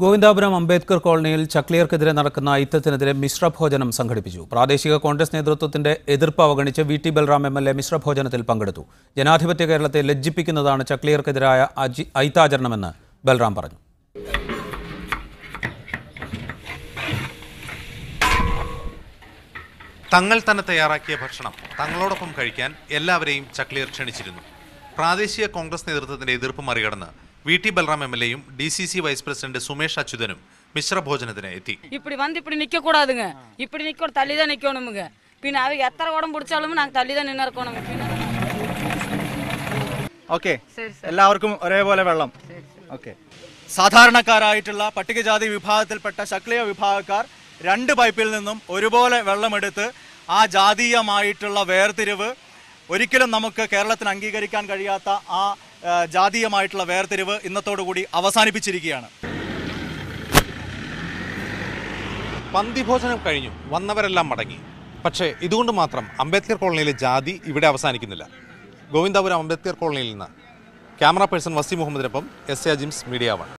ഗോവിന്ദാപുരം അംബേദ്കർ കോളനിയിൽ ചക്ലിയർക്കെതിരെ നടക്കുന്ന അയിത്തത്തിനെതിരെ മിശ്രഭോജനം സംഘടിപ്പിച്ചു. പ്രാദേശിക കോൺഗ്രസ് നേതൃത്വത്തിന്റെ എതിർപ്പ് അവഗണിച്ച് വി.ടി. ബൽറാം എം.എൽ.എ മിശ്രഭോജനത്തിൽ പങ്കെടുത്തു. ജനാധിപത്യ കേരളത്തെ ലജ്ജിപ്പിക്കുന്നതാണ് ചക്ലിയർക്കെതിരായ അയിത്താചരണമെന്ന് ബൽറാം പറഞ്ഞു. തങ്ങൾ തന്നെ തയ്യാറാക്കിയ ഭക്ഷണം തങ്ങളോടൊപ്പം കഴിക്കാൻ എല്ലാവരെയും ചക്ലിയർ ക്ഷണിച്ചിരുന്നു. പ്രാദേശിക കോൺഗ്രസ് നേതൃത്വത്തിന്റെ എതിർപ്പ് മറികടന്ന് വി.ടി. ബൽറാം എം.എൽ.എയും ഡി.സി.സി വൈസ് പ്രസിഡന്റ് സുമേഷ് അച്യുതനും മിശ്രഭോജനത്തിന് എത്തി. இப்படி நிக்க கூடாதுங்க, இப்படி நிக்க தள்ளி தான் நிக்கணுமுங்க. பின்ன அவங்க எத்தனை உடம்பு பிடிச்சாலும் நாங்க தள்ளி தான் நின்று இருக்கணும். ഓക്കെ, എല്ലാവർക്കും ഒരേപോലെ വെള്ളം. ഓക്കെ, സാധാരണക്കാരായിട്ടുള്ള പട്ടികജാതി വിഭാഗത്തിൽപ്പെട്ട ശക്ലിയ വിഭാഗക്കാർ രണ്ട് പൈപ്പിൽ നിന്നും ഒരുപോലെ വെള്ളമെടുത്ത് ആ ജാതീയമായിട്ടുള്ള വേർതിരിവ് ഒരിക്കലും നമുക്ക് കേരളത്തിന് അംഗീകരിക്കാൻ കഴിയാത്ത ആ ജാതീയമായിട്ടുള്ള വേർതിരിവ് ഇന്നത്തോടുകൂടി അവസാനിപ്പിച്ചിരിക്കുകയാണ്. പന്തിഭോജനം കഴിഞ്ഞു, വന്നവരെല്ലാം മടങ്ങി. പക്ഷേ ഇതുകൊണ്ട് മാത്രം അംബേദ്കർ കോളനിയിലെ ജാതി ഇവിടെ അവസാനിക്കുന്നില്ല. ഗോവിന്ദാപുരം അംബേദ്കർ കോളനിയിൽ നിന്ന് ക്യാമറ പേഴ്സൺ വസീം മുഹമ്മദിനൊപ്പം എസ്.എ. അജിംസ്, മീഡിയ 1.